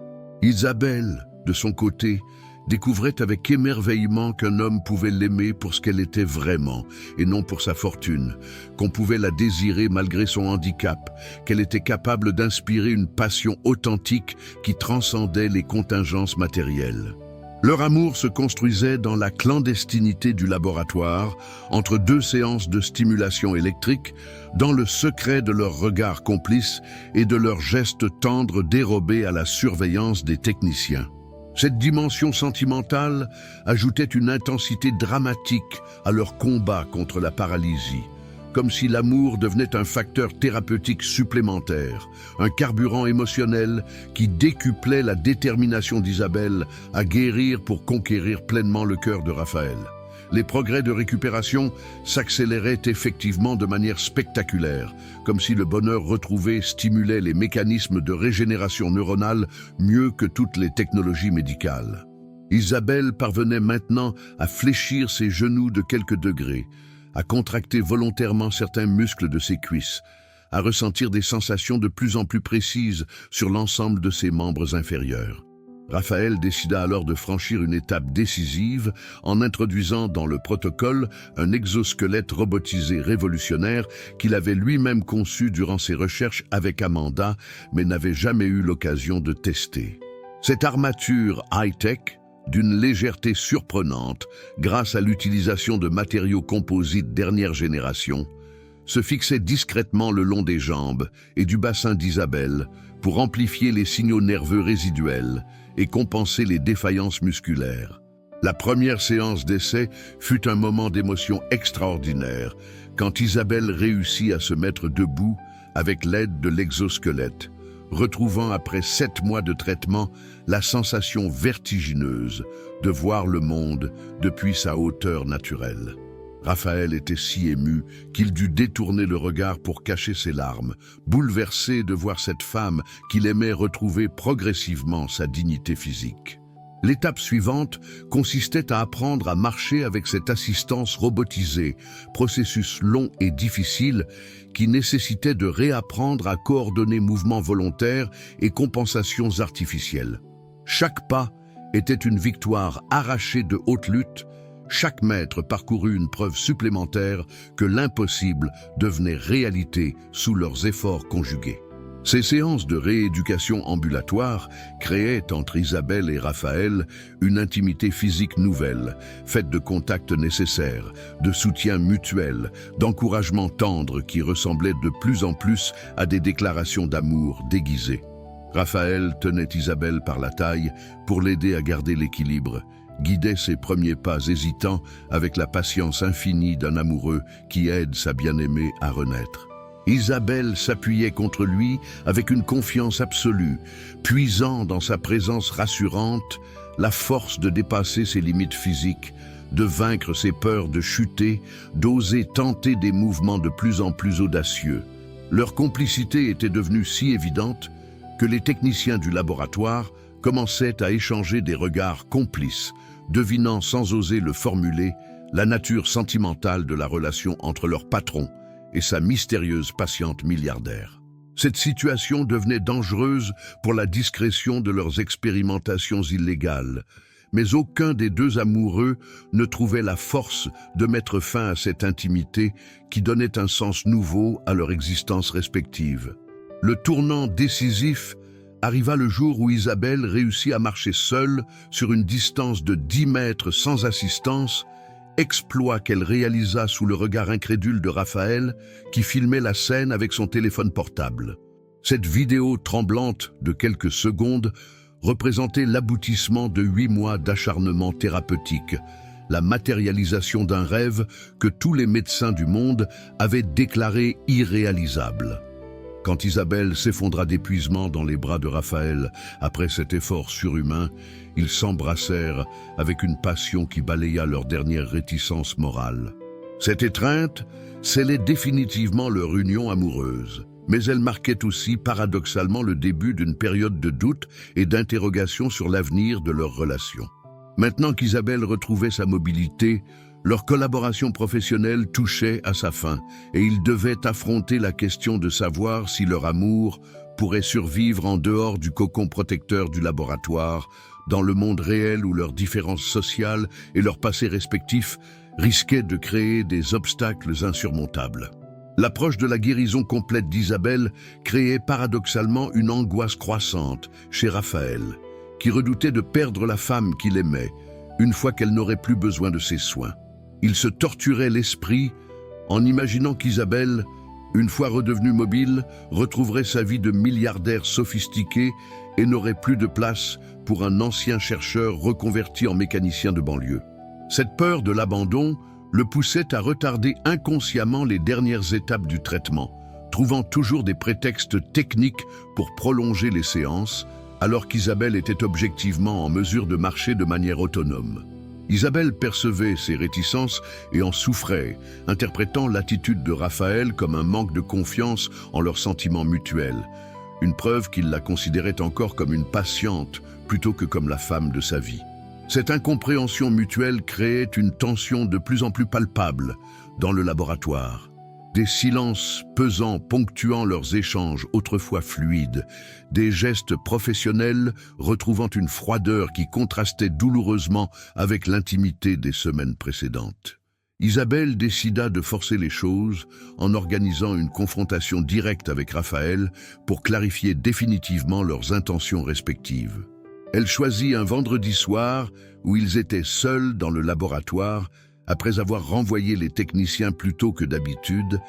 Isabelle, de son côté, découvrait avec émerveillement qu'un homme pouvait l'aimer pour ce qu'elle était vraiment et non pour sa fortune, qu'on pouvait la désirer malgré son handicap, qu'elle était capable d'inspirer une passion authentique qui transcendait les contingences matérielles. Leur amour se construisait dans la clandestinité du laboratoire, entre deux séances de stimulation électrique, dans le secret de leurs regards complices et de leurs gestes tendres dérobés à la surveillance des techniciens. Cette dimension sentimentale ajoutait une intensité dramatique à leur combat contre la paralysie, comme si l'amour devenait un facteur thérapeutique supplémentaire, un carburant émotionnel qui décuplait la détermination d'Isabelle à guérir pour conquérir pleinement le cœur de Raphaël. Les progrès de récupération s'accéléraient effectivement de manière spectaculaire, comme si le bonheur retrouvé stimulait les mécanismes de régénération neuronale mieux que toutes les technologies médicales. Isabelle parvenait maintenant à fléchir ses genoux de quelques degrés, à contracter volontairement certains muscles de ses cuisses, à ressentir des sensations de plus en plus précises sur l'ensemble de ses membres inférieurs. Raphaël décida alors de franchir une étape décisive en introduisant dans le protocole un exosquelette robotisé révolutionnaire qu'il avait lui-même conçu durant ses recherches avec Amanda, mais n'avait jamais eu l'occasion de tester. Cette armature high-tech, d'une légèreté surprenante grâce à l'utilisation de matériaux composites dernière génération, se fixait discrètement le long des jambes et du bassin d'Isabelle pour amplifier les signaux nerveux résiduels et compenser les défaillances musculaires. La première séance d'essai fut un moment d'émotion extraordinaire quand Isabelle réussit à se mettre debout avec l'aide de l'exosquelette, retrouvant après 7 mois de traitement la sensation vertigineuse de voir le monde depuis sa hauteur naturelle. Raphaël était si ému qu'il dut détourner le regard pour cacher ses larmes, bouleversé de voir cette femme qu'il aimait retrouver progressivement sa dignité physique. L'étape suivante consistait à apprendre à marcher avec cette assistance robotisée, processus long et difficile qui nécessitait de réapprendre à coordonner mouvements volontaires et compensations artificielles. Chaque pas était une victoire arrachée de haute lutte. Chaque mètre parcourut une preuve supplémentaire que l'impossible devenait réalité sous leurs efforts conjugués. Ces séances de rééducation ambulatoire créaient entre Isabelle et Raphaël une intimité physique nouvelle, faite de contacts nécessaires, de soutien mutuel, d'encouragement tendre qui ressemblaient de plus en plus à des déclarations d'amour déguisées. Raphaël tenait Isabelle par la taille pour l'aider à garder l'équilibre, guidait ses premiers pas hésitants avec la patience infinie d'un amoureux qui aide sa bien-aimée à renaître. Isabelle s'appuyait contre lui avec une confiance absolue, puisant dans sa présence rassurante la force de dépasser ses limites physiques, de vaincre ses peurs de chuter, d'oser tenter des mouvements de plus en plus audacieux. Leur complicité était devenue si évidente que les techniciens du laboratoire commençaient à échanger des regards complices, devinant sans oser le formuler la nature sentimentale de la relation entre leur patron et sa mystérieuse patiente milliardaire. Cette situation devenait dangereuse pour la discrétion de leurs expérimentations illégales, mais aucun des deux amoureux ne trouvait la force de mettre fin à cette intimité qui donnait un sens nouveau à leur existence respective. Le tournant décisif arriva le jour où Isabelle réussit à marcher seule sur une distance de 10 mètres sans assistance, exploit qu'elle réalisa sous le regard incrédule de Raphaël qui filmait la scène avec son téléphone portable. Cette vidéo tremblante de quelques secondes représentait l'aboutissement de 8 mois d'acharnement thérapeutique, la matérialisation d'un rêve que tous les médecins du monde avaient déclaré irréalisable. Quand Isabelle s'effondra d'épuisement dans les bras de Raphaël après cet effort surhumain, ils s'embrassèrent avec une passion qui balaya leur dernière réticence morale. Cette étreinte scellait définitivement leur union amoureuse, mais elle marquait aussi paradoxalement le début d'une période de doute et d'interrogation sur l'avenir de leur relation. Maintenant qu'Isabelle retrouvait sa mobilité, Leur collaboration professionnelle touchait à sa fin et ils devaient affronter la question de savoir si leur amour pourrait survivre en dehors du cocon protecteur du laboratoire, dans le monde réel où leurs différences sociales et leurs passés respectifs risquaient de créer des obstacles insurmontables. L'approche de la guérison complète d'Isabelle créait paradoxalement une angoisse croissante chez Raphaël, qui redoutait de perdre la femme qu'il aimait, une fois qu'elle n'aurait plus besoin de ses soins. Il se torturait l'esprit en imaginant qu'Isabelle, une fois redevenue mobile, retrouverait sa vie de milliardaire sophistiqué et n'aurait plus de place pour un ancien chercheur reconverti en mécanicien de banlieue. Cette peur de l'abandon le poussait à retarder inconsciemment les dernières étapes du traitement, trouvant toujours des prétextes techniques pour prolonger les séances, alors qu'Isabelle était objectivement en mesure de marcher de manière autonome. Isabelle percevait ces réticences et en souffrait, interprétant l'attitude de Raphaël comme un manque de confiance en leurs sentiments mutuels, une preuve qu'il la considérait encore comme une patiente plutôt que comme la femme de sa vie. Cette incompréhension mutuelle créait une tension de plus en plus palpable dans le laboratoire. Des silences pesants ponctuant leurs échanges autrefois fluides, des gestes professionnels retrouvant une froideur qui contrastait douloureusement avec l'intimité des semaines précédentes. Isabelle décida de forcer les choses en organisant une confrontation directe avec Raphaël pour clarifier définitivement leurs intentions respectives. Elle choisit un vendredi soir où ils étaient seuls dans le laboratoire après avoir renvoyé les techniciens plus tôt que d'habitude,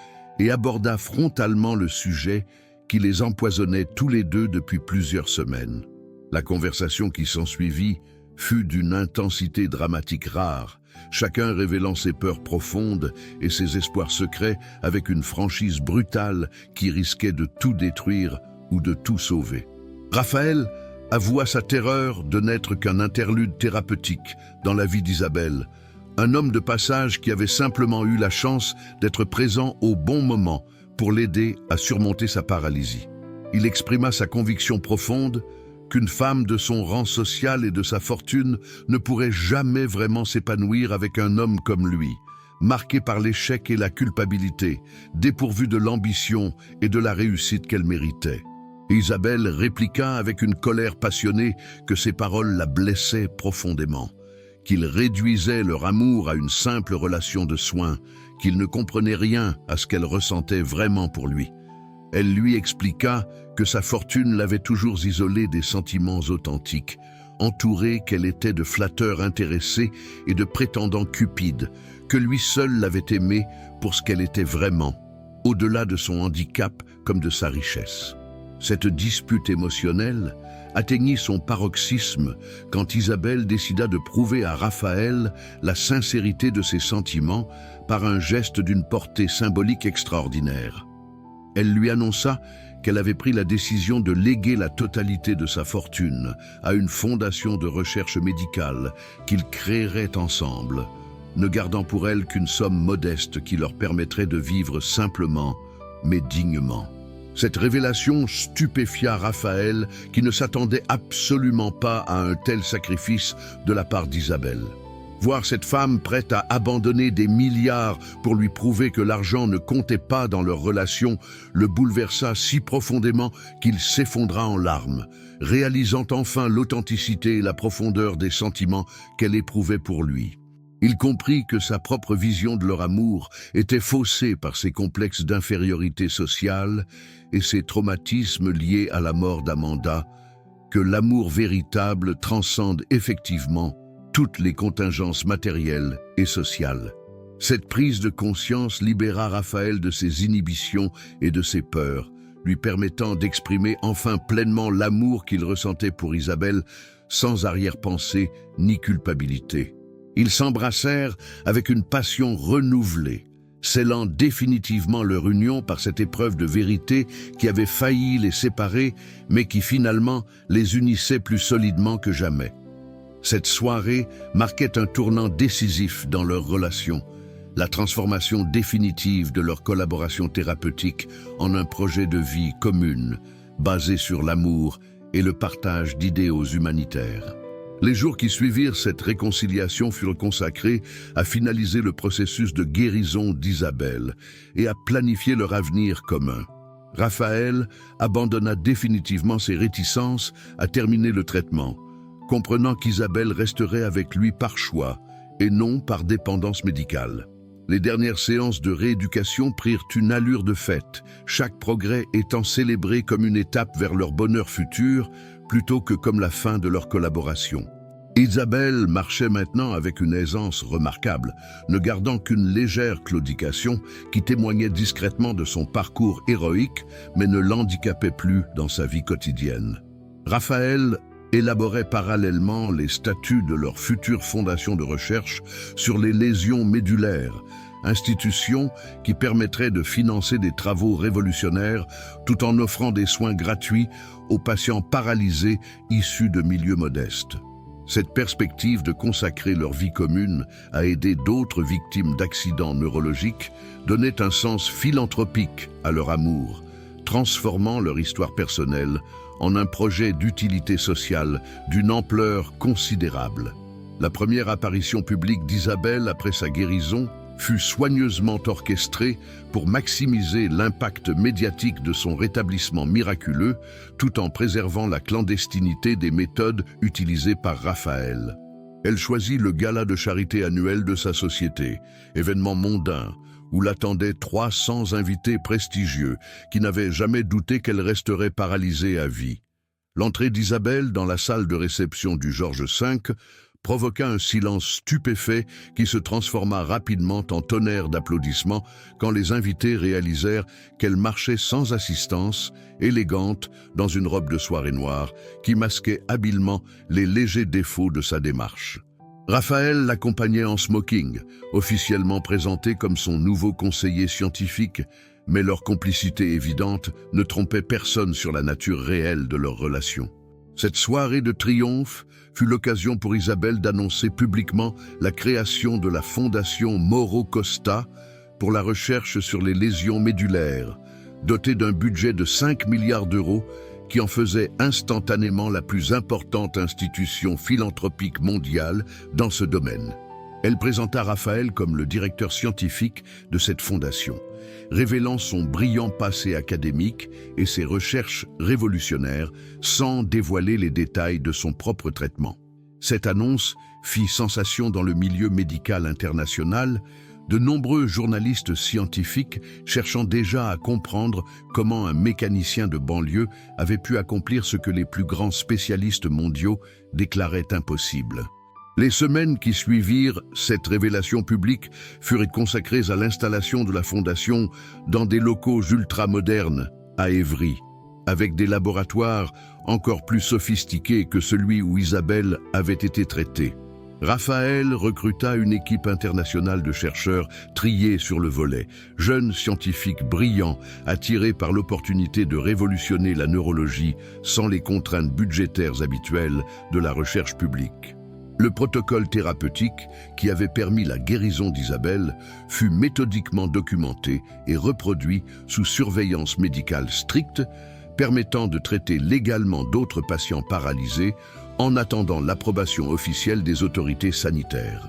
et aborda frontalement le sujet qui les empoisonnait tous les deux depuis plusieurs semaines. La conversation qui s'ensuivit fut d'une intensité dramatique rare, chacun révélant ses peurs profondes et ses espoirs secrets avec une franchise brutale qui risquait de tout détruire ou de tout sauver. Raphaël avoua sa terreur de n'être qu'un interlude thérapeutique dans la vie d'Isabelle, un homme de passage qui avait simplement eu la chance d'être présent au bon moment pour l'aider à surmonter sa paralysie. Il exprima sa conviction profonde qu'une femme de son rang social et de sa fortune ne pourrait jamais vraiment s'épanouir avec un homme comme lui, marqué par l'échec et la culpabilité, dépourvu de l'ambition et de la réussite qu'elle méritait. Isabelle répliqua avec une colère passionnée que ses paroles la blessaient profondément, qu'il réduisait leur amour à une simple relation de soins, qu'il ne comprenait rien à ce qu'elle ressentait vraiment pour lui. Elle lui expliqua que sa fortune l'avait toujours isolée des sentiments authentiques, entourée qu'elle était de flatteurs intéressés et de prétendants cupides, que lui seul l'avait aimée pour ce qu'elle était vraiment, au-delà de son handicap comme de sa richesse. Cette dispute émotionnelle atteignit son paroxysme quand Isabelle décida de prouver à Raphaël la sincérité de ses sentiments par un geste d'une portée symbolique extraordinaire. Elle lui annonça qu'elle avait pris la décision de léguer la totalité de sa fortune à une fondation de recherche médicale qu'ils créeraient ensemble, ne gardant pour elle qu'une somme modeste qui leur permettrait de vivre simplement, mais dignement. Cette révélation stupéfia Raphaël, qui ne s'attendait absolument pas à un tel sacrifice de la part d'Isabelle. Voir cette femme prête à abandonner des milliards pour lui prouver que l'argent ne comptait pas dans leur relation le bouleversa si profondément qu'il s'effondra en larmes, réalisant enfin l'authenticité et la profondeur des sentiments qu'elle éprouvait pour lui. Il comprit que sa propre vision de leur amour était faussée par ses complexes d'infériorité sociale et ses traumatismes liés à la mort d'Amanda, que l'amour véritable transcende effectivement toutes les contingences matérielles et sociales. Cette prise de conscience libéra Raphaël de ses inhibitions et de ses peurs, lui permettant d'exprimer enfin pleinement l'amour qu'il ressentait pour Isabelle sans arrière-pensée ni culpabilité. Ils s'embrassèrent avec une passion renouvelée, scellant définitivement leur union par cette épreuve de vérité qui avait failli les séparer, mais qui finalement les unissait plus solidement que jamais. Cette soirée marquait un tournant décisif dans leur relation, la transformation définitive de leur collaboration thérapeutique en un projet de vie commune, basé sur l'amour et le partage d'idéaux humanitaires. Les jours qui suivirent cette réconciliation furent consacrés à finaliser le processus de guérison d'Isabelle et à planifier leur avenir commun. Raphaël abandonna définitivement ses réticences à terminer le traitement, comprenant qu'Isabelle resterait avec lui par choix et non par dépendance médicale. Les dernières séances de rééducation prirent une allure de fête, chaque progrès étant célébré comme une étape vers leur bonheur futur plutôt que comme la fin de leur collaboration. Isabelle marchait maintenant avec une aisance remarquable, ne gardant qu'une légère claudication qui témoignait discrètement de son parcours héroïque, mais ne l'handicapait plus dans sa vie quotidienne. Raphaël élaborait parallèlement les statuts de leur future fondation de recherche sur les lésions médulaires, institution qui permettrait de financer des travaux révolutionnaires tout en offrant des soins gratuits aux patients paralysés issus de milieux modestes. Cette perspective de consacrer leur vie commune à aider d'autres victimes d'accidents neurologiques donnait un sens philanthropique à leur amour, transformant leur histoire personnelle en un projet d'utilité sociale d'une ampleur considérable. La première apparition publique d'Isabelle après sa guérison fut soigneusement orchestrée pour maximiser l'impact médiatique de son rétablissement miraculeux tout en préservant la clandestinité des méthodes utilisées par Raphaël. Elle choisit le gala de charité annuel de sa société, événement mondain, où l'attendaient 300 invités prestigieux qui n'avaient jamais douté qu'elle resterait paralysée à vie. L'entrée d'Isabelle dans la salle de réception du Georges V provoqua un silence stupéfait qui se transforma rapidement en tonnerre d'applaudissements quand les invités réalisèrent qu'elle marchait sans assistance, élégante, dans une robe de soirée noire qui masquait habilement les légers défauts de sa démarche. Raphaël l'accompagnait en smoking, officiellement présenté comme son nouveau conseiller scientifique, mais leur complicité évidente ne trompait personne sur la nature réelle de leur relation. Cette soirée de triomphe fut l'occasion pour Isabelle d'annoncer publiquement la création de la Fondation Mauro Costa pour la recherche sur les lésions médulaires, dotée d'un budget de 5 milliards d'euros qui en faisait instantanément la plus importante institution philanthropique mondiale dans ce domaine. Elle présenta Raphaël comme le directeur scientifique de cette fondation, révélant son brillant passé académique et ses recherches révolutionnaires sans dévoiler les détails de son propre traitement. Cette annonce fit sensation dans le milieu médical international, de nombreux journalistes scientifiques cherchant déjà à comprendre comment un mécanicien de banlieue avait pu accomplir ce que les plus grands spécialistes mondiaux déclaraient impossible. Les semaines qui suivirent cette révélation publique furent consacrées à l'installation de la Fondation dans des locaux ultramodernes à Évry, avec des laboratoires encore plus sophistiqués que celui où Isabelle avait été traitée. Raphaël recruta une équipe internationale de chercheurs triés sur le volet, jeunes scientifiques brillants, attirés par l'opportunité de révolutionner la neurologie sans les contraintes budgétaires habituelles de la recherche publique. Le protocole thérapeutique qui avait permis la guérison d'Isabelle fut méthodiquement documenté et reproduit sous surveillance médicale stricte, permettant de traiter légalement d'autres patients paralysés en attendant l'approbation officielle des autorités sanitaires.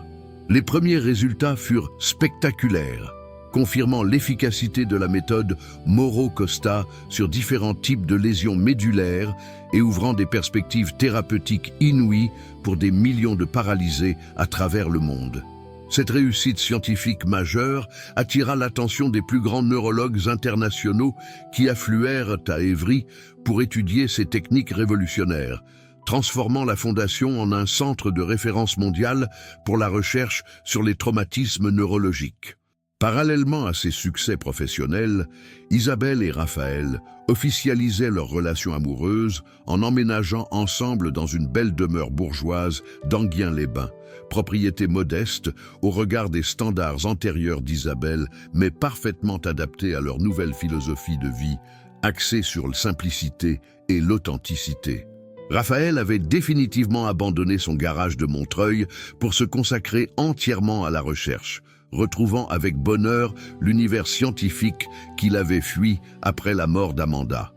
Les premiers résultats furent spectaculaires, confirmant l'efficacité de la méthode Mauro Costa sur différents types de lésions médulaires et ouvrant des perspectives thérapeutiques inouïes pour des millions de paralysés à travers le monde. Cette réussite scientifique majeure attira l'attention des plus grands neurologues internationaux qui affluèrent à Évry pour étudier ces techniques révolutionnaires, transformant la Fondation en un centre de référence mondial pour la recherche sur les traumatismes neurologiques. Parallèlement à ces succès professionnels, Isabelle et Raphaël officialisaient leur relation amoureuse en emménageant ensemble dans une belle demeure bourgeoise d'Enghien-les-Bains, propriété modeste au regard des standards antérieurs d'Isabelle, mais parfaitement adaptée à leur nouvelle philosophie de vie, axée sur la simplicité et l'authenticité. Raphaël avait définitivement abandonné son garage de Montreuil pour se consacrer entièrement à la recherche, retrouvant avec bonheur l'univers scientifique qu'il avait fui après la mort d'Amanda.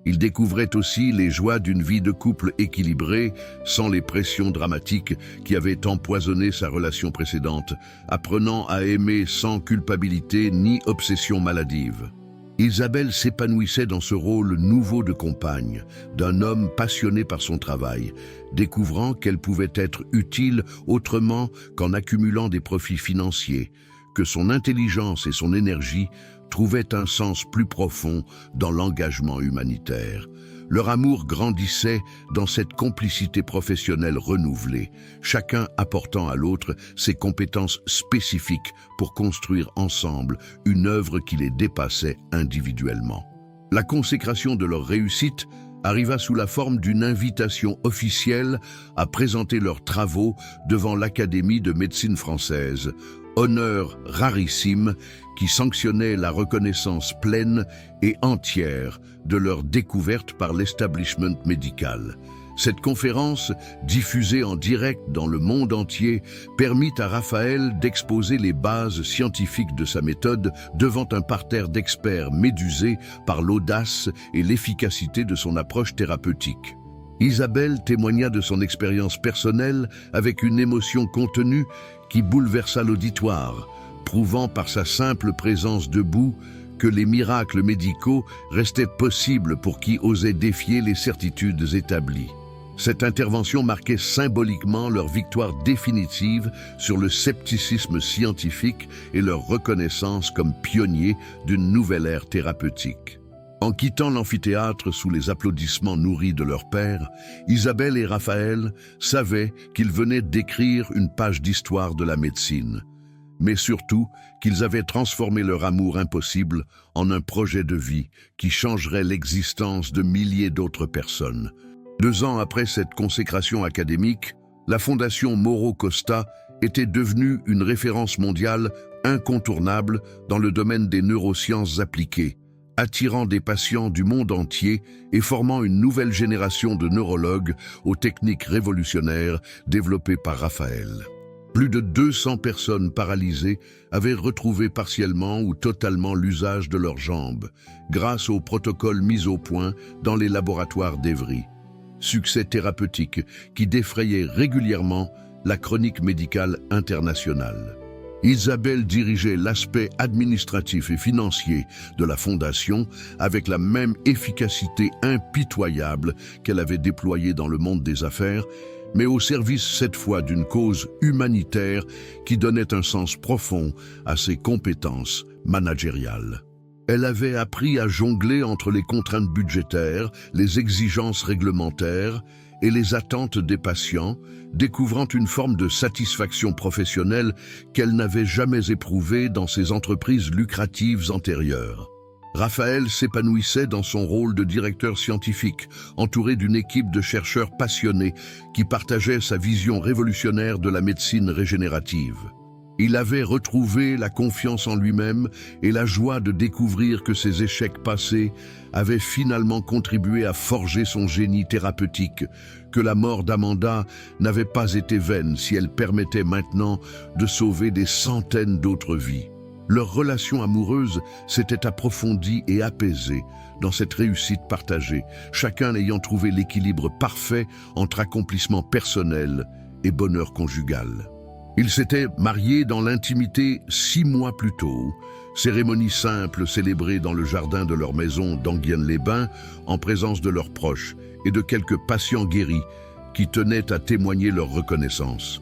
Ils découvraient aussi les joies d'une vie de couple équilibrée, sans les pressions dramatiques qui avaient empoisonné sa relation précédente, apprenant à aimer sans culpabilité ni obsession maladive. Isabelle s'épanouissait dans ce rôle nouveau de compagne, d'un homme passionné par son travail, découvrant qu'elle pouvait être utile autrement qu'en accumulant des profits financiers, que son intelligence et son énergie trouvaient un sens plus profond dans l'engagement humanitaire. Leur amour grandissait dans cette complicité professionnelle renouvelée, chacun apportant à l'autre ses compétences spécifiques pour construire ensemble une œuvre qui les dépassait individuellement. La consécration de leur réussite arriva sous la forme d'une invitation officielle à présenter leurs travaux devant l'Académie de médecine française, honneur rarissime qui sanctionnait la reconnaissance pleine et entière de leur découverte par l'establishment médical. Cette conférence, diffusée en direct dans le monde entier, permit à Raphaël d'exposer les bases scientifiques de sa méthode devant un parterre d'experts médusés par l'audace et l'efficacité de son approche thérapeutique. Isabelle témoigna de son expérience personnelle avec une émotion contenue qui bouleversa l'auditoire, prouvant par sa simple présence debout que les miracles médicaux restaient possibles pour qui osait défier les certitudes établies. Cette intervention marquait symboliquement leur victoire définitive sur le scepticisme scientifique et leur reconnaissance comme pionniers d'une nouvelle ère thérapeutique. En quittant l'amphithéâtre sous les applaudissements nourris de leur père, Isabelle et Raphaël savaient qu'ils venaient d'écrire une page d'histoire de la médecine, mais surtout qu'ils avaient transformé leur amour impossible en un projet de vie qui changerait l'existence de milliers d'autres personnes. 2 ans après cette consécration académique, la Fondation Mauro Costa était devenue une référence mondiale incontournable dans le domaine des neurosciences appliquées, attirant des patients du monde entier et formant une nouvelle génération de neurologues aux techniques révolutionnaires développées par Raphaël. Plus de 200 personnes paralysées avaient retrouvé partiellement ou totalement l'usage de leurs jambes, grâce aux protocoles mis au point dans les laboratoires d'Evry. Succès thérapeutique qui défrayait régulièrement la chronique médicale internationale. Isabelle dirigeait l'aspect administratif et financier de la Fondation avec la même efficacité impitoyable qu'elle avait déployée dans le monde des affaires, mais au service cette fois d'une cause humanitaire qui donnait un sens profond à ses compétences managériales. Elle avait appris à jongler entre les contraintes budgétaires, les exigences réglementaires et les attentes des patients, découvrant une forme de satisfaction professionnelle qu'elle n'avait jamais éprouvée dans ses entreprises lucratives antérieures. Raphaël s'épanouissait dans son rôle de directeur scientifique, entouré d'une équipe de chercheurs passionnés qui partageaient sa vision révolutionnaire de la médecine régénérative. Il avait retrouvé la confiance en lui-même et la joie de découvrir que ses échecs passés avaient finalement contribué à forger son génie thérapeutique, que la mort d'Amanda n'avait pas été vaine si elle permettait maintenant de sauver des centaines d'autres vies. Leur relation amoureuse s'était approfondie et apaisée dans cette réussite partagée, chacun ayant trouvé l'équilibre parfait entre accomplissement personnel et bonheur conjugal. Ils s'étaient mariés dans l'intimité 6 mois plus tôt, cérémonie simple célébrée dans le jardin de leur maison d'Enghien-les-Bains en présence de leurs proches et de quelques patients guéris qui tenaient à témoigner leur reconnaissance.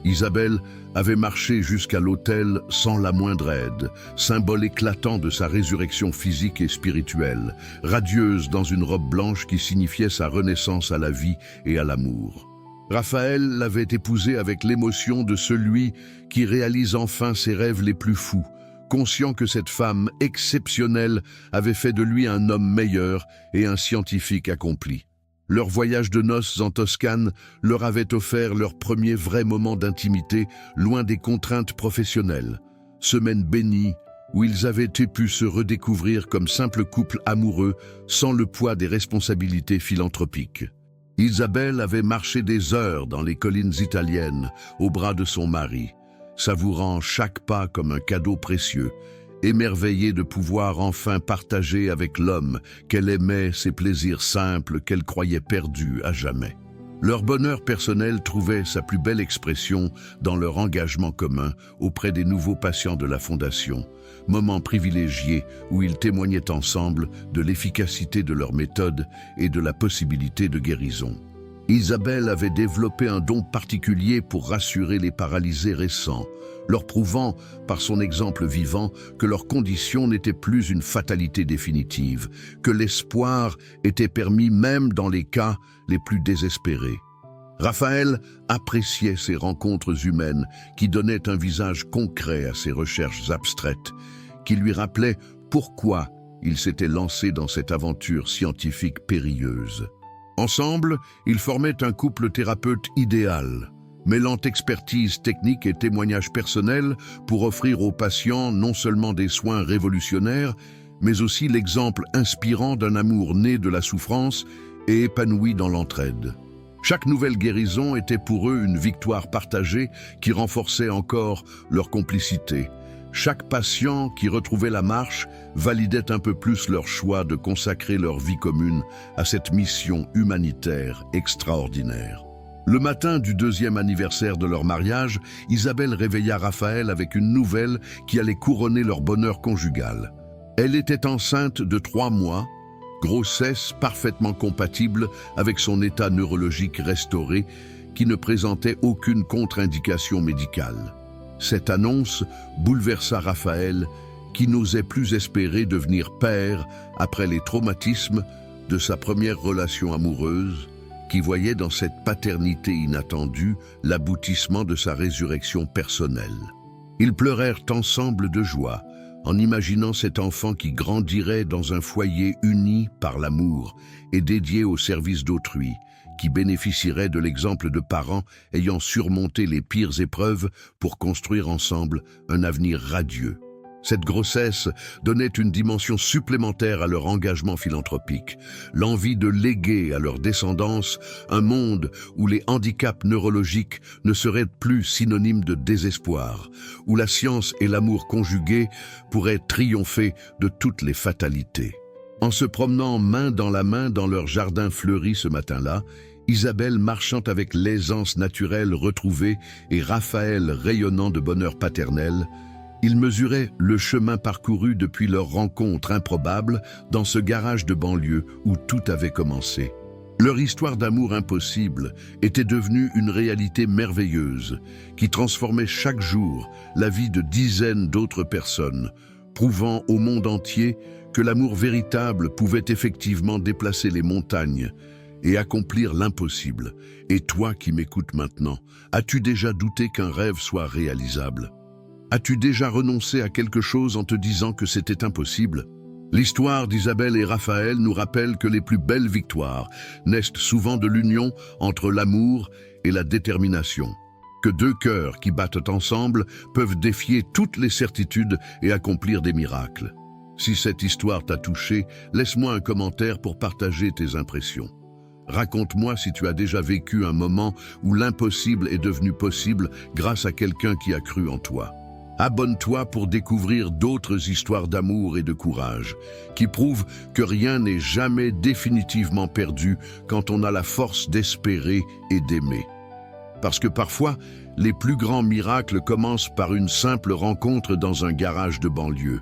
Isabelle avait marché jusqu'à l'autel sans la moindre aide, symbole éclatant de sa résurrection physique et spirituelle, radieuse dans une robe blanche qui signifiait sa renaissance à la vie et à l'amour. Raphaël l'avait épousée avec l'émotion de celui qui réalise enfin ses rêves les plus fous, conscient que cette femme exceptionnelle avait fait de lui un homme meilleur et un scientifique accompli. Leur voyage de noces en Toscane leur avait offert leur premier vrai moment d'intimité, loin des contraintes professionnelles. Semaine bénie, où ils avaient pu se redécouvrir comme simple couple amoureux, sans le poids des responsabilités philanthropiques. Isabelle avait marché des heures dans les collines italiennes, au bras de son mari, savourant chaque pas comme un cadeau précieux, émerveillée de pouvoir enfin partager avec l'homme qu'elle aimait ces plaisirs simples qu'elle croyait perdus à jamais. Leur bonheur personnel trouvait sa plus belle expression dans leur engagement commun auprès des nouveaux patients de la Fondation, moment privilégié où ils témoignaient ensemble de l'efficacité de leur méthode et de la possibilité de guérison. Isabelle avait développé un don particulier pour rassurer les paralysés récents, leur prouvant, par son exemple vivant, que leur condition n'était plus une fatalité définitive, que l'espoir était permis même dans les cas les plus désespérés. Raphaël appréciait ces rencontres humaines qui donnaient un visage concret à ses recherches abstraites, qui lui rappelaient pourquoi il s'était lancé dans cette aventure scientifique périlleuse. Ensemble, ils formaient un couple thérapeute idéal, mêlant expertise technique et témoignages personnels pour offrir aux patients non seulement des soins révolutionnaires, mais aussi l'exemple inspirant d'un amour né de la souffrance et épanoui dans l'entraide. Chaque nouvelle guérison était pour eux une victoire partagée qui renforçait encore leur complicité. Chaque patient qui retrouvait la marche validait un peu plus leur choix de consacrer leur vie commune à cette mission humanitaire extraordinaire. Le matin du 2e anniversaire de leur mariage, Isabelle réveilla Raphaël avec une nouvelle qui allait couronner leur bonheur conjugal. Elle était enceinte de 3 mois, grossesse parfaitement compatible avec son état neurologique restauré qui ne présentait aucune contre-indication médicale. Cette annonce bouleversa Raphaël, qui n'osait plus espérer devenir père après les traumatismes de sa première relation amoureuse, qui voyait dans cette paternité inattendue l'aboutissement de sa résurrection personnelle. Ils pleurèrent ensemble de joie, en imaginant cet enfant qui grandirait dans un foyer uni par l'amour et dédié au service d'autrui, qui bénéficierait de l'exemple de parents ayant surmonté les pires épreuves pour construire ensemble un avenir radieux. Cette grossesse donnait une dimension supplémentaire à leur engagement philanthropique, l'envie de léguer à leur descendance un monde où les handicaps neurologiques ne seraient plus synonymes de désespoir, où la science et l'amour conjugués pourraient triompher de toutes les fatalités. En se promenant main dans leur jardin fleuri ce matin-là, Isabelle marchant avec l'aisance naturelle retrouvée et Raphaël rayonnant de bonheur paternel, ils mesuraient le chemin parcouru depuis leur rencontre improbable dans ce garage de banlieue où tout avait commencé. Leur histoire d'amour impossible était devenue une réalité merveilleuse qui transformait chaque jour la vie de dizaines d'autres personnes, prouvant au monde entier que l'amour véritable pouvait effectivement déplacer les montagnes et accomplir l'impossible. Et toi qui m'écoutes maintenant, as-tu déjà douté qu'un rêve soit réalisable ? As-tu déjà renoncé à quelque chose en te disant que c'était impossible ? L'histoire d'Isabelle et Raphaël nous rappelle que les plus belles victoires naissent souvent de l'union entre l'amour et la détermination, que 2 cœurs qui battent ensemble peuvent défier toutes les certitudes et accomplir des miracles. Si cette histoire t'a touché, laisse-moi un commentaire pour partager tes impressions. Raconte-moi si tu as déjà vécu un moment où l'impossible est devenu possible grâce à quelqu'un qui a cru en toi. Abonne-toi pour découvrir d'autres histoires d'amour et de courage, qui prouvent que rien n'est jamais définitivement perdu quand on a la force d'espérer et d'aimer. Parce que parfois, les plus grands miracles commencent par une simple rencontre dans un garage de banlieue.